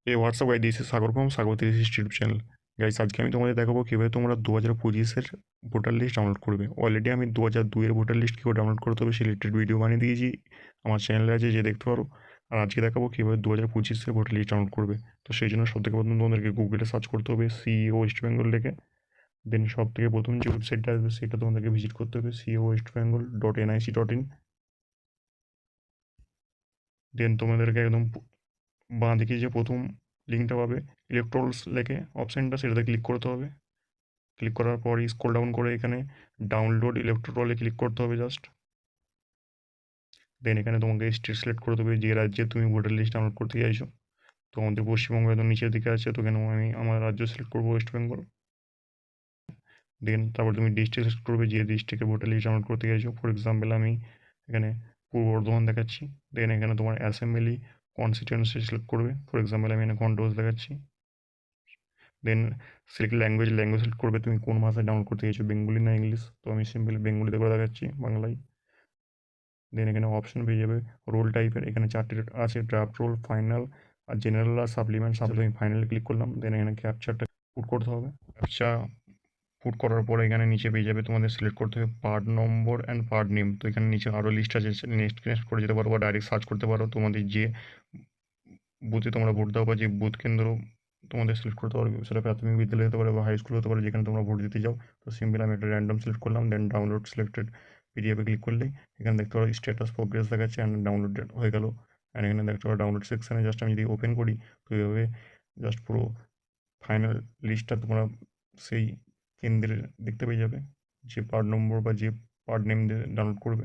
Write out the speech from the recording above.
এই WhatsApp guide দিয়েছে Sagar from Sagar 360 YouTube channel. Guys আজকে আমি তোমাদের দেখাবো কীভাবে তোমরা 2025-এর ভোটার লিস্ট ডাউনলোড করবে। অলরেডি আমি 2002-এর ভোটার লিস্ট কীভাবে ডাউনলোড করতে হবে সিলেক্টেড ভিডিও বানিয়ে দিয়েছি, আমার চ্যানেলে আছে, যে দেখতে পারো। আর আজকে দেখাবো কীভাবে 2025-এর ভোটার লিস্ট ডাউনলোড করবে। তো সেই জন্য সবথেকে প্রথম তোমাদেরকে গুগলে সার্চ করতে হবে সিইও ওয়েস্ট বেঙ্গল লিখে। দেন সবথেকে প্রথম যে ওয়েবসাইটটা আসবে সেটা তোমাদেরকে ভিজিট করতে হবে siowestbengal.nic.in। দেন তোমাদেরকে একদম বাঁ দিকে যে প্রথম লিঙ্কটা পাবে ইলেকট্রলস লেখে অপশানটা, সেটাতে ক্লিক করতে হবে। ক্লিক করার পরই স্ক্রল ডাউন করে এখানে ডাউনলোড ইলেকট্রোলে ক্লিক করতে হবে জাস্ট। দেন এখানে তোমাকে স্টেট সিলেক্ট করতে হবে যে রাজ্যে তুমি ভোটার লিস্ট ডাউনলোড করতে চাইছো। তো আমাদের পশ্চিমবঙ্গ একদম নিচের দিকে আছে, তো কেন আমি আমার রাজ্য সিলেক্ট করবো ওয়েস্ট বেঙ্গল। দেন তারপর তুমি ডিস্ট্রিক্ট সিলেক্ট করবে যে ডিস্ট্রিক্টে ভোটার লিস্ট ডাউনলোড করতে চাইছো। ফর এক্সাম্পল আমি এখানে পূর্ব বর্ধমান দেখাচ্ছি। দেন এখানে তোমার অ্যাসেম্বলি কনস্টিটিউয়েন্সি সিলেক্ট করবে। ফর এক্সাম্পল আমি এখানে কন্ট্রোজ দেখাচ্ছি। দেন সিলেক্ট ল্যাঙ্গুয়েজ সিলেক্ট করবে তুমি কোন ভাষায় ডাউনলোড করতে চাইছো, বেঙ্গলি না ইংলিশ। তো আমি সিম্পলি বেঙ্গলিতে করে দেখাচ্ছি, বাংলায়। দেন এখানে অপশন পেয়ে যাবে রোল টাইপের, এখানে 4টে আছে, ড্রাফট রোল, ফাইনাল আর জেনারেল আর সাপ্লিমেন্ট। আমি ফাইনালে ক্লিক করলাম। দেন এখানে ক্যাপচারটা পুট করতে হবে। ক্যাপচা পুট করার পরে এখানে নিচে পেয়ে যাবে, তোমাদের সিলেক্ট করতে হবে part number and part name. তো এখানে নিচে আরও লিস্ট আছে, নেক্সট করে যেতে পারো বা ডাইরেক্ট সার্চ করতে পারো তোমাদের যে বুথে তোমরা ভোট দাও বা যে বুথ কেন্দ্র তোমাদের সিলেক্ট করতে পারবে, সেটা প্রাথমিক বিদ্যালয় হতে পারে বা হাই স্কুল হতে পারে, যেখানে তোমরা ভোট দিতে যাও। তো সিম্পল আমি একটা র্যান্ডম সিলেক্ট করলাম। দেন ডাউনলোড সিলেক্টেড পিডিএফে ক্লিক করলেই এখানে দেখতে পারো স্ট্যাটাস প্রোগ্রেস দেখাচ্ছে অ্যান্ড ডাউনলোড হয়ে গেল। অ্যান্ড এখানে দেখতে পারো ডাউনলোড সেকশানে জাস্ট আমি যদি ওপেন করি, তো এইভাবে জাস্ট পুরো ফাইনাল লিস্টটা তোমরা সেই কেন্দ্রে দেখতে পেয়ে যাবে, যে পার্ট নম্বর বা যে পার্ট নেম দিয়ে ডাউনলোড করবে।